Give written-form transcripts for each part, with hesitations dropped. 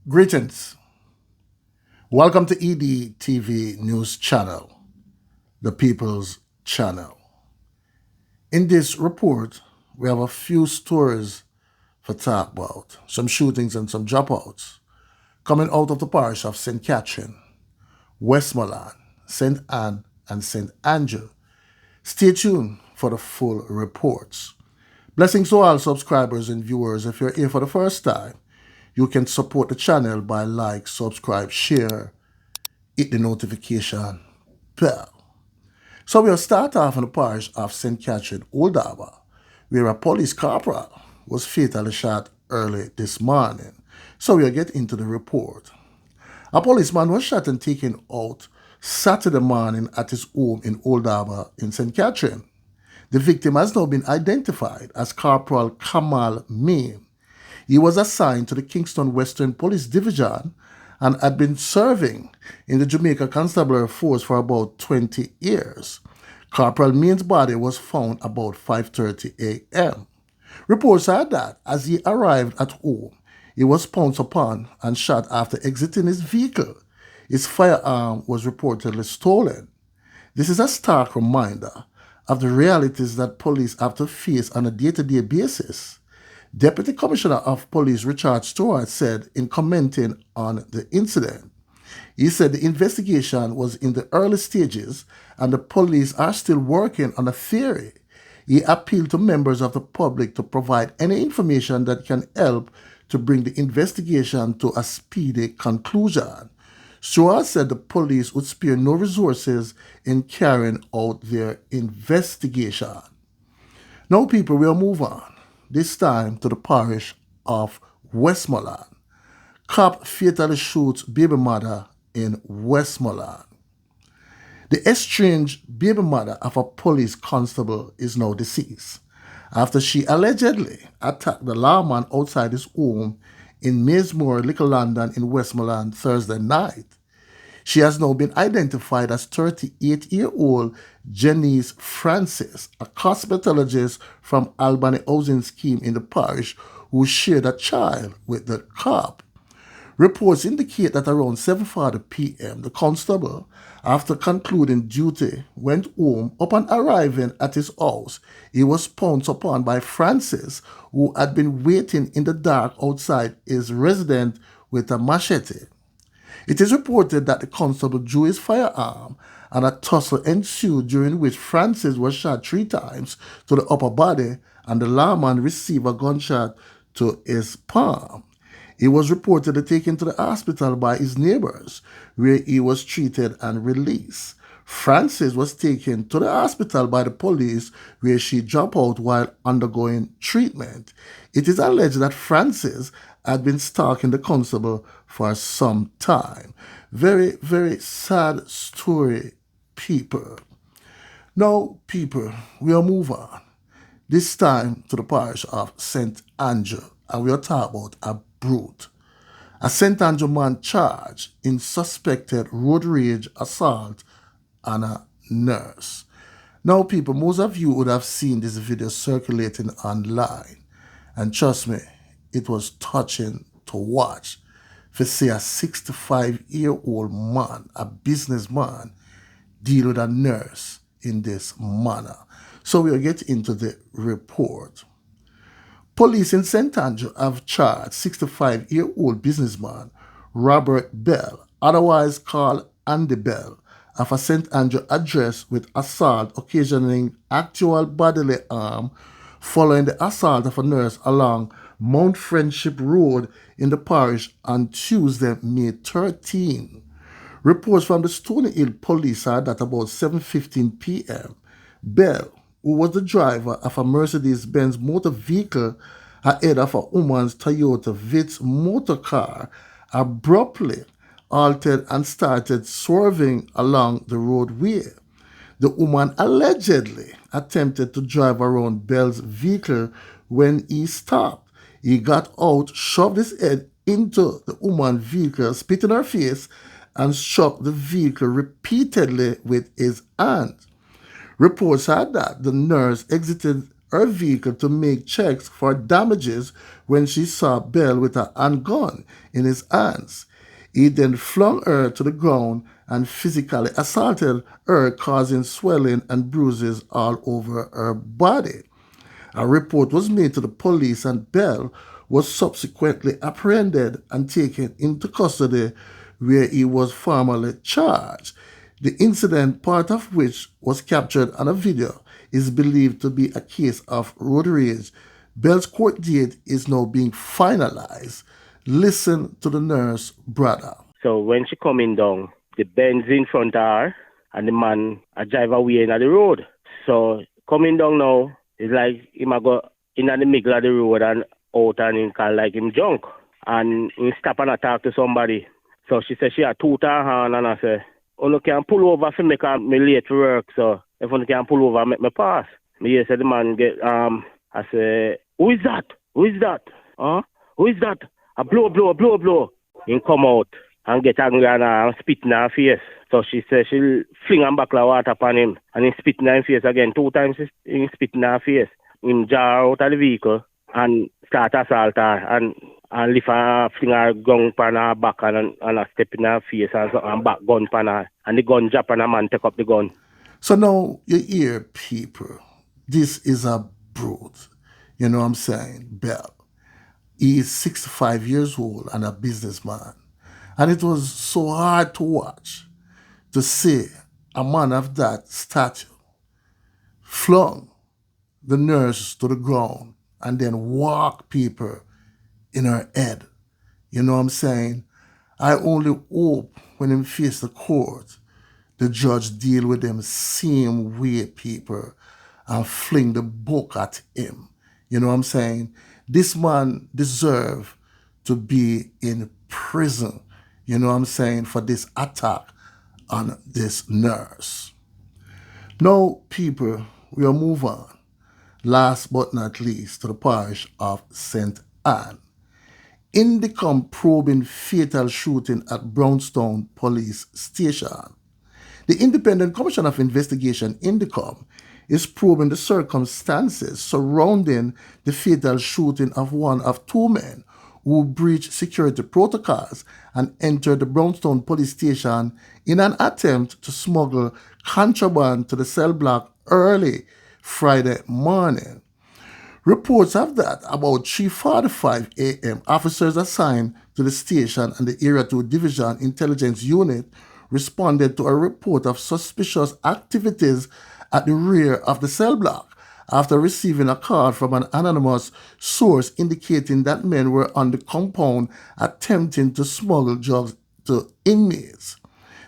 Greetings. Welcome to EDTV News Channel, the People's Channel. In this report, we have a few stories for talk about, some shootings and some dropouts coming out of the parish of St. Catherine, Westmoreland, St. Anne, and St. Andrew. Stay tuned for the full reports. Blessings to all subscribers and viewers. If you're here for the first time, you can support the channel by like, subscribe, share, hit the notification bell. So we'll start off in the parish of St. Catherine, Old Harbour, where a police corporal was fatally shot early this morning. So we'll get into the report. A policeman was shot and taken out Saturday morning at his home in Old Harbour in St. Catherine. The victim has now been identified as Corporal Kamal. He was assigned to the Kingston Western Police Division and had been serving in the Jamaica Constable force for about 20 years. Corporal Main's body was found about 5:30 a.m. Reports are that as he arrived at home, he was pounced upon and shot after exiting his vehicle. His firearm was reportedly stolen. This is a stark reminder of the realities that police have to face on a day-to-day basis. Deputy Commissioner of Police Richard Stewart said in commenting on the incident, he said the investigation was in the early stages and the police are still working on a theory. He appealed to members of the public to provide any information that can help to bring the investigation to a speedy conclusion. Stewart said the police would spare no resources in carrying out their investigation. Now, people, we'll move on. This time to the parish of Westmoreland. Cop fatally shoots baby mother in Westmoreland. The estranged baby mother of a police constable is now deceased after she allegedly attacked the lawman outside his home in Maysmore, Little London in Westmoreland Thursday night. She has now been identified as 38-year-old Janice Francis, a cosmetologist from Albany Housing Scheme in the parish who shared a child with the cop. Reports indicate that around 7:40 p.m., the constable, after concluding duty, went home. Upon arriving at his house, he was pounced upon by Francis, who had been waiting in the dark outside his residence with a machete. It is reported that the constable drew his firearm and a tussle ensued during which Francis was shot 3 times to the upper body and the lawman received a gunshot to his palm. He was reportedly taken to the hospital by his neighbors, where he was treated and released. Francis was taken to the hospital by the police, where she dropped out while undergoing treatment. It is alleged that Francis had been stalking the constable for some time. Very, very sad story, people. Now, people, we'll move on. This time to the parish of St. Andrew, and we'll talk about a brute. A St. Andrew man charged in suspected road rage assault on a nurse. Now, people, most of you would have seen this video circulating online, and trust me, it was touching to watch. For say a 65-year-old man, a businessman, deal with a nurse in this manner. So we'll get into the report. Police in St. Andrew have charged 65-year-old businessman Robert Bell, otherwise called Andy Bell, of a St. Andrew address with assault occasioning actual bodily harm following the assault of a nurse along Mount Friendship Road in the parish on Tuesday, May 13. Reports from the Stony Hill police are that about 7:15 p.m., Bell, who was the driver of a Mercedes-Benz motor vehicle ahead of a woman's Toyota Vitz motor car, abruptly halted and started swerving along the roadway. The woman allegedly attempted to drive around Bell's vehicle when he stopped. He got out, shoved his head into the woman's vehicle, spit in her face, and struck the vehicle repeatedly with his hand. Reports are that the nurse exited her vehicle to make checks for damages when she saw Bell with a handgun in his hands. He then flung her to the ground and physically assaulted her, causing swelling and bruises all over her body. A report was made to the police and Bell was subsequently apprehended and taken into custody where he was formally charged. The incident, part of which was captured on a video, is believed to be a case of road rage. Bell's court date is now being finalized. Listen to the nurse brother. So when she coming down, the Benz in front of her and the man a drive away in the road. So coming down now, it's like him a go in the middle of the road and out and him call like him drunk. And he stop and talk to somebody. So she said she had two her hand and I say, oh, no, can pull over for me because me late for work. So if you can pull over, make me pass. Me said the man get, I say, who is that? Who is that? Huh? Who is that? A blow. He come out and get angry and spit in her face. So she said she'll fling a bucket of water upon him and he spit in her face again. 2 times he spit in her face. Him jar out of the vehicle and start assault her and lift her, fling her gun upon her back and a step in her face and back gun upon her. And the gun drop and a man take up the gun. So now you hear people, this is a brute. You know what I'm saying? Bell. He is 65 years old and a businessman. And it was so hard to watch, to see a man of that stature flung the nurse to the ground and then walk people in her head. You know what I'm saying? I only hope when him face the court, the judge deal with them same way people and fling the book at him. You know what I'm saying? This man deserve to be in prison. You know what I'm saying? For this attack on this nurse. Now, people, we'll move on. Last but not least, to the parish of St. Anne. Indicom probing fatal shooting at Brownstown Police Station. The Independent Commission of Investigation, Indicom, is probing the circumstances surrounding the fatal shooting of one of 2 men who breached security protocols and entered the Brownstown Police Station in an attempt to smuggle contraband to the cell block early Friday morning. Reports have that about 3:45 a.m., officers assigned to the station and the Area 2 Division Intelligence Unit responded to a report of suspicious activities at the rear of the cell block after receiving a call from an anonymous source indicating that men were on the compound attempting to smuggle drugs to inmates.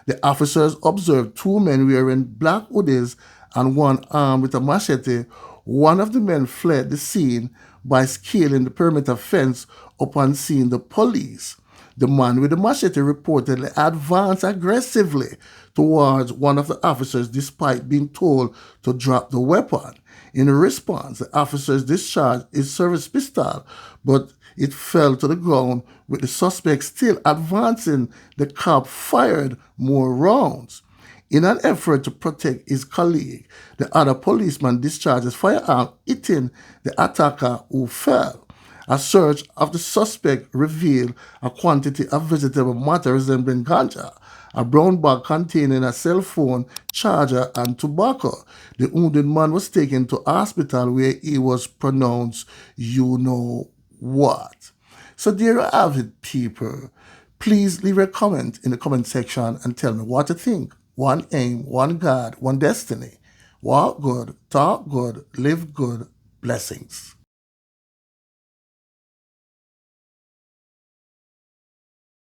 The officers observed 2 men wearing black hoodies and one armed with a machete. One of the men fled the scene by scaling the perimeter fence upon seeing the police. The man with the machete reportedly advanced aggressively towards one of the officers despite being told to drop the weapon. In response, the officers discharged his service pistol, but it fell to the ground with the suspect still advancing. The cop fired more rounds. In an effort to protect his colleague, the other policeman discharged his firearm, hitting the attacker who fell. A search of the suspect revealed a quantity of vegetable matter resembling ganja, a brown bag containing a cell phone, charger, and tobacco. The wounded man was taken to hospital where he was pronounced you know what. So there you have it, people. Please leave a comment in the comment section and tell me what you think. One aim, one God, one destiny. Walk good, talk good, live good. Blessings.